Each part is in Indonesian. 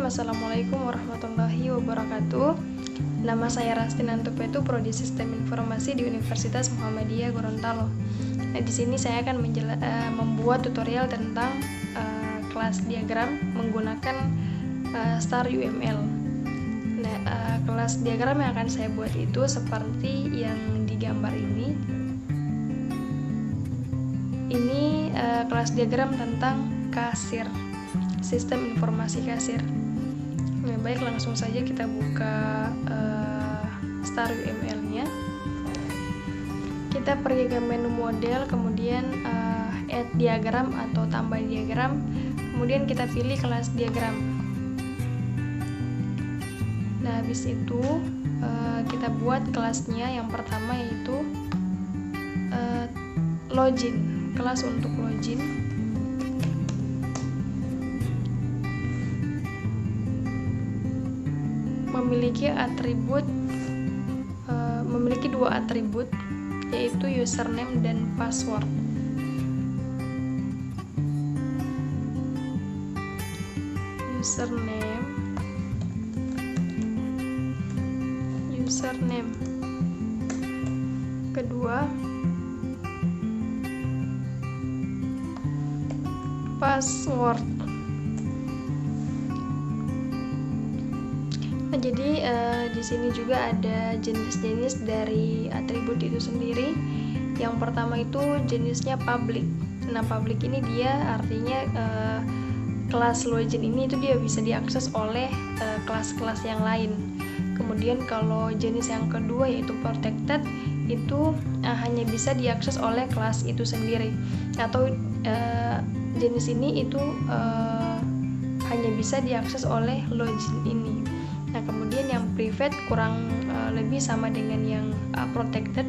Assalamualaikum warahmatullahi wabarakatuh. Nama saya Rastin Antopetu, Prodi Sistem Informasi di Universitas Muhammadiyah Gorontalo. Nah, di sini saya akan membuat tutorial tentang kelas diagram menggunakan Star UML. Nah, kelas diagram yang akan saya buat itu seperti yang digambar ini. Ini kelas diagram tentang kasir, sistem informasi kasir. Nah, baik, langsung saja kita buka Star UML-nya. Kita pergi ke menu model, kemudian add diagram atau tambah diagram, kemudian kita pilih kelas diagram. Nah, habis itu kita buat kelasnya. Yang pertama yaitu login, kelas untuk login. Memiliki dua atribut, yaitu username dan password. Username. Kedua, password. Nah, jadi di sini juga ada jenis-jenis dari atribut itu sendiri. Yang pertama itu jenisnya public. Nah, public ini dia artinya kelas login ini itu dia bisa diakses oleh kelas-kelas yang lain. Kemudian kalau jenis yang kedua yaitu protected, itu hanya bisa diakses oleh kelas itu sendiri, atau jenis ini itu hanya bisa diakses oleh login ini. Nah, kemudian yang private kurang lebih sama dengan yang protected,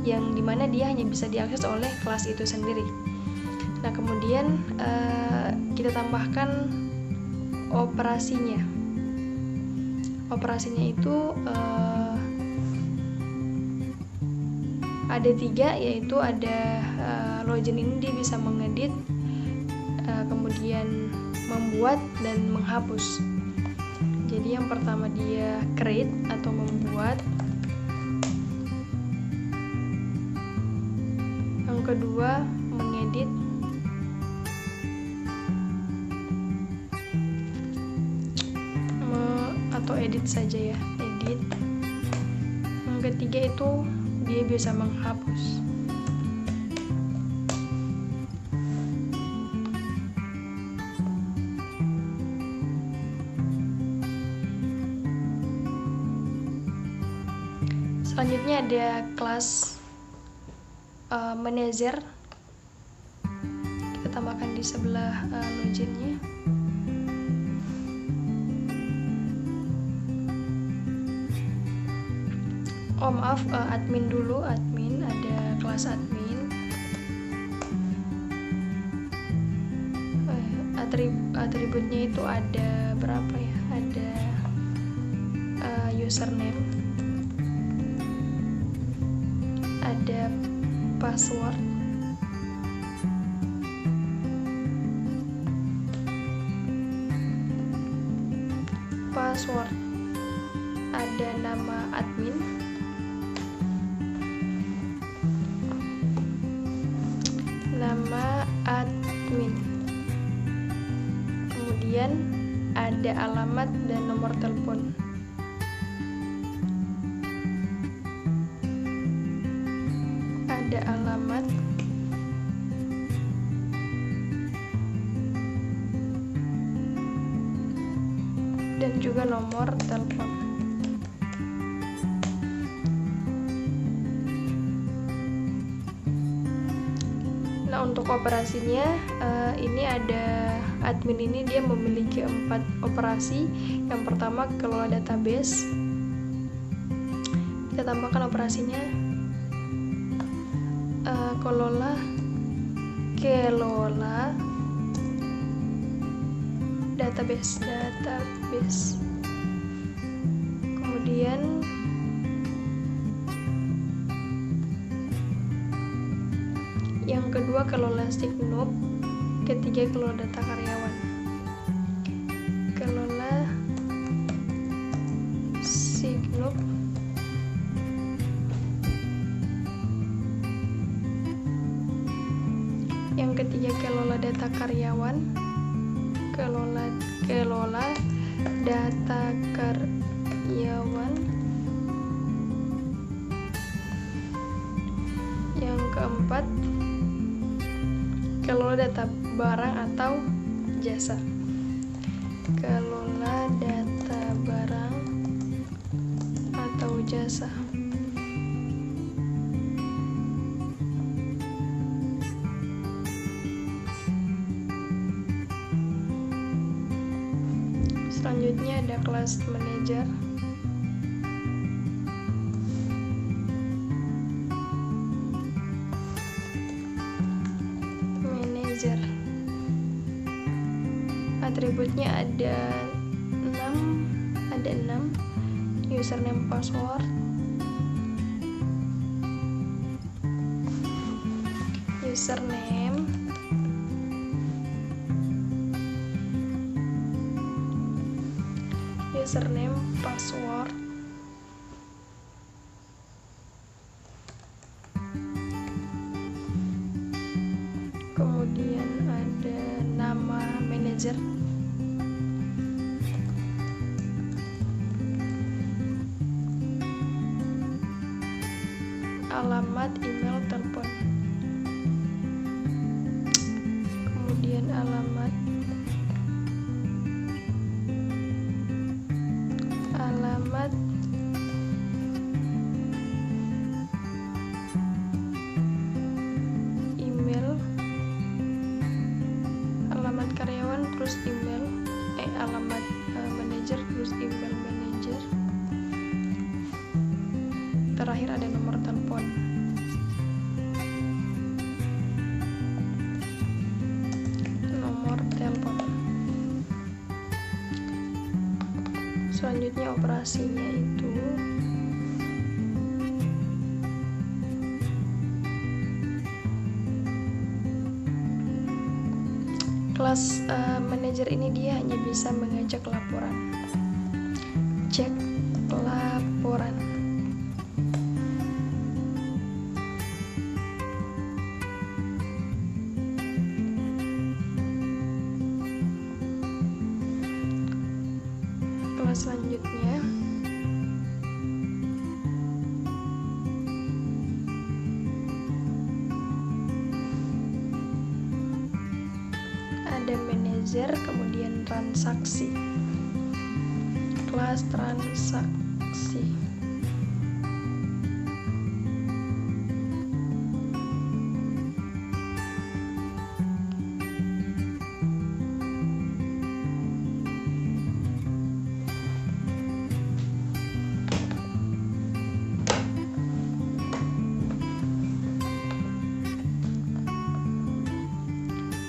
yang dimana dia hanya bisa diakses oleh kelas itu sendiri. Nah, kemudian kita tambahkan operasinya. Operasinya itu ada 3, yaitu ada login ini dia bisa mengedit, kemudian membuat dan menghapus. Jadi yang pertama dia create atau membuat, yang kedua mengedit, atau edit saja ya, edit. Yang ketiga itu dia bisa menghapus. Selanjutnya ada kelas manager. Kita tambahkan di sebelah loginnya. Admin dulu. Admin, ada kelas admin. Atributnya itu ada berapa ya? Ada username, ada password, ada nama admin, kemudian ada alamat dan nomor telepon. Ada alamat dan juga nomor telepon. Nah, untuk operasinya ini ada admin ini dia memiliki 4 operasi. Yang pertama kelola database. Kita tambahkan operasinya kelola database. Kemudian yang kedua kelola Signup, ketiga kelola data karyawan. Kelola produk. Yang ketiga, kelola data karyawan. Kelola data karyawan. Yang keempat, kelola data barang atau jasa. Kelola data barang atau jasa. Selanjutnya ada kelas manajer. Atributnya ada 6, username, password, password, kemudian ada nama manajer, alamat, email, telepon, kemudian alamat email, alamat karyawan plus email, alamat manajer plus email manajer. Terakhir ada nomor telepon. Selanjutnya operasinya itu kelas manajer ini dia hanya bisa mengecek laporan, cek laporan. Kelas selanjutnya ada manajer, kemudian transaksi. Kelas transaksi.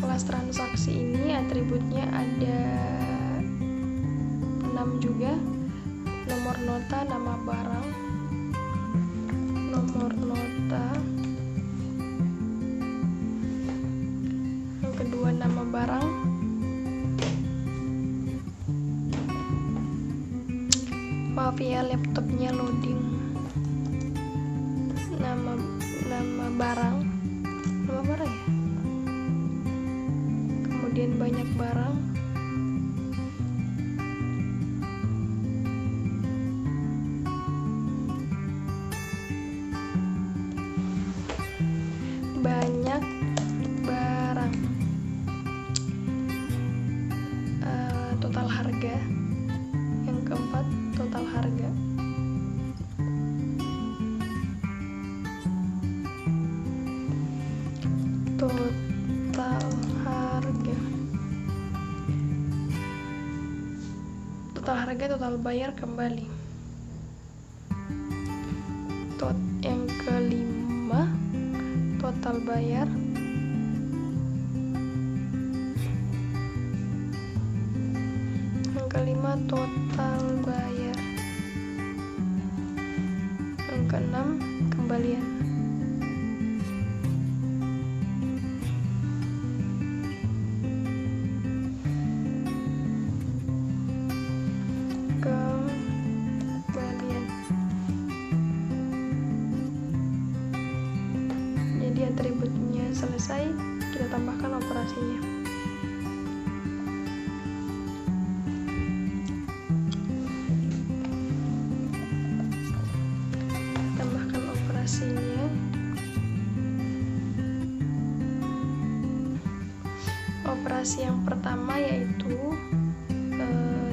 Kelas transaksi ini atributnya ada 6 juga. Nomor nota, nama barang, nomor nota. Yang kedua, nama barang. Maaf ya, laptopnya loading. Nama barang. Nama barang ya? Kemudian banyak barang, total harga. Yang keempat, total harga. Total harga. Total harga, total bayar kembali. Yang kelima, total bayar. Yang kelima, total bayar. Yang keenam, kembalian. Kembalian. selesai, kita tambahkan operasinya. Tambahkan operasinya. Operasi yang pertama yaitu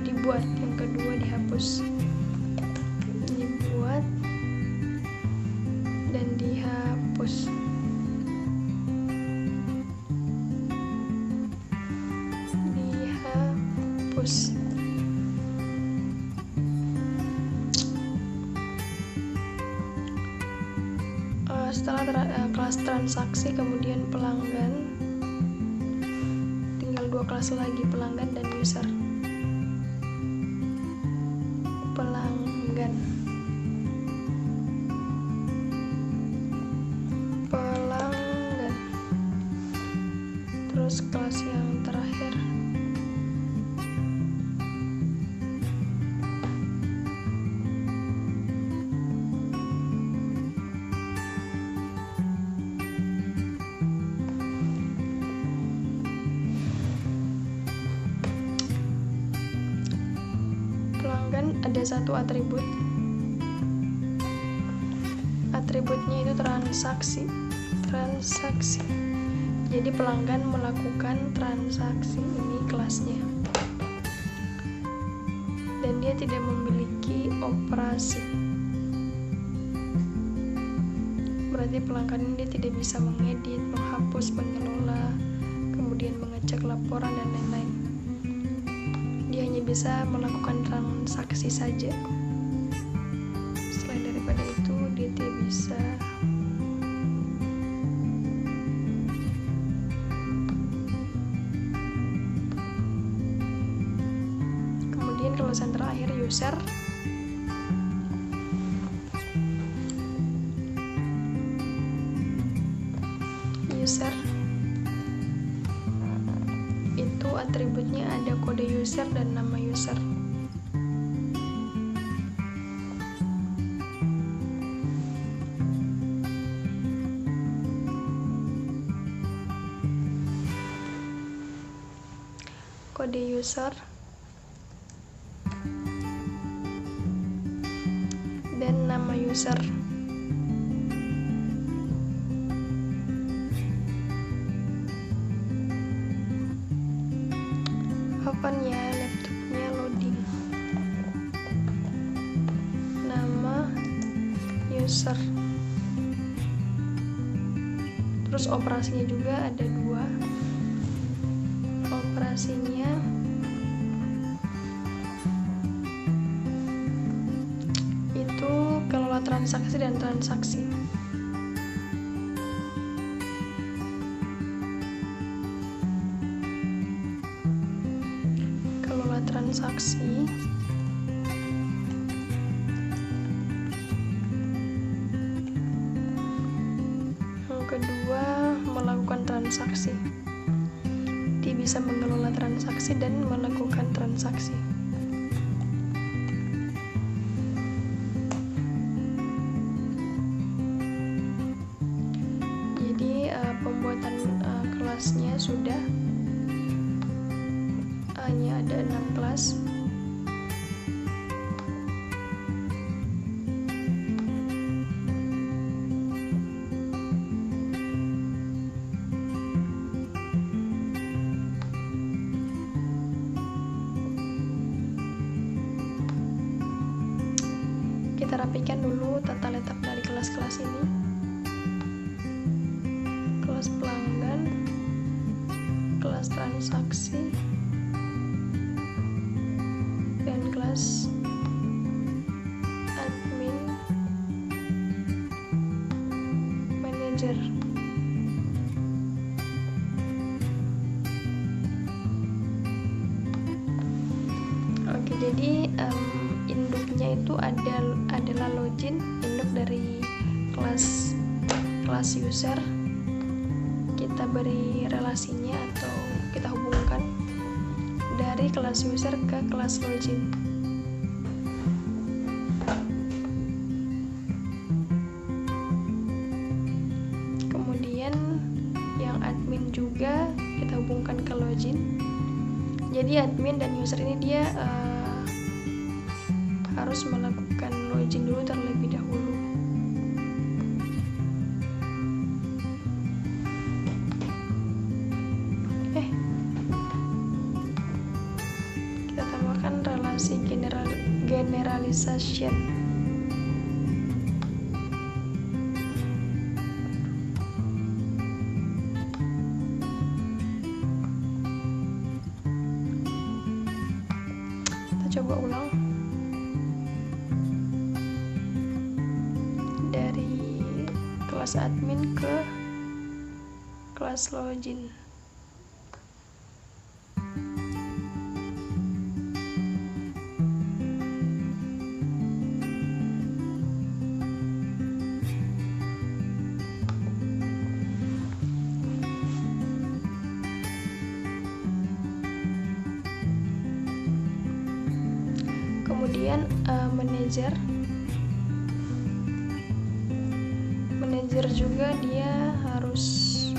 dibuat, yang kedua dihapus. Dibuat dan dihapus. Setelah kelas transaksi, kemudian pelanggan, tinggal 2 kelas lagi, pelanggan dan user. Pelanggan, terus kelas yang terakhir ada satu atribut. Atributnya itu transaksi. Jadi pelanggan melakukan transaksi, ini kelasnya. Dan dia tidak memiliki operasi. Berarti pelanggan ini dia tidak bisa mengedit, menghapus, mengelola, kemudian mengecek laporan dan lain-lain. Dia hanya bisa melakukan transaksi saja. Selain daripada itu, dia tidak bisa kelas yang terakhir user. Itu atributnya ada kode user dan nama user. Kode user dan nama user. Open ya, laptopnya loading. Nama user. Terus operasinya juga ada 2. Operasinya kelola transaksi dan transaksi. Kelola transaksi. Yang kedua, melakukan transaksi. Dia bisa mengelola transaksi dan melakukan transaksi. Pembuatan kelasnya sudah hanya ada 6 kelas. Kita rapikan dulu tata letak dari kelas-kelas ini. Kelas pelanggan, kelas transaksi, dan kelas admin manager. Oke, jadi induknya itu adalah login, induk dari kelas user. Kita beri relasinya atau kita hubungkan dari kelas user ke kelas login. Kemudian Jadi admin dan user ini dia harus melakukan login dulu terlebih dahulu. Kita tambahkan relasi generalization. Kita coba ulang. Dari kelas admin ke kelas login. Kemudian manajer juga dia harus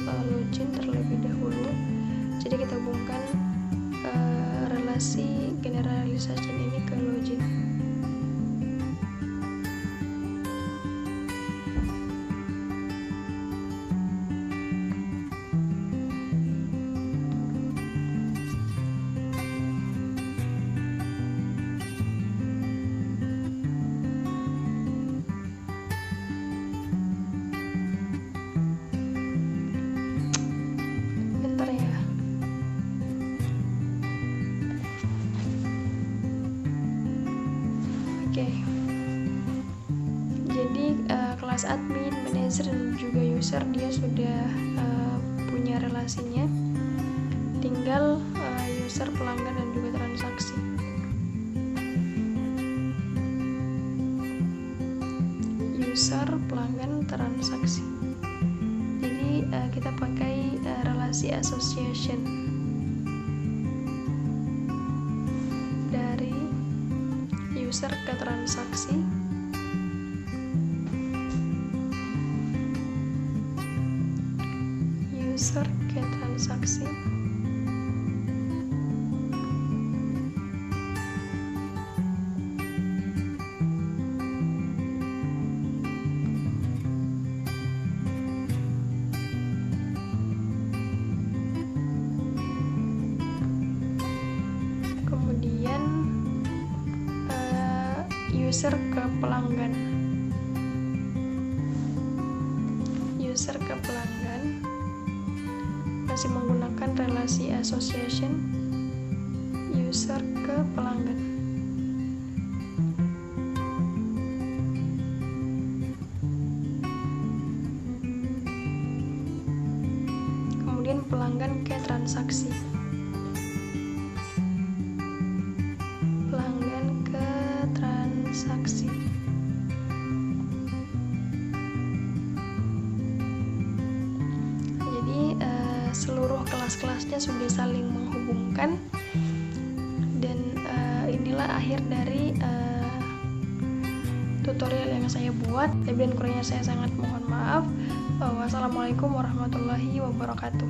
login terlebih dahulu. Jadi kita hubungkan relasi generalization ini ke login. Oke. Jadi kelas admin, manager dan juga user dia sudah punya relasinya. Tinggal user, pelanggan dan juga transaksi. User, pelanggan, transaksi. Jadi kita pakai relasi association. Dari user ke transaksi, user ke transaksi, kemudian user ke pelanggan. User ke pelanggan masih menggunakan relasi association, user ke pelanggan. Kemudian pelanggan ke transaksi. Pelanggan ke transaksi. Jadi seluruh kelas-kelasnya sudah saling menghubungkan, dan inilah akhir dari tutorial yang saya buat. Lebih dan kurangnya saya sangat mohon maaf. Wassalamualaikum warahmatullahi wabarakatuh.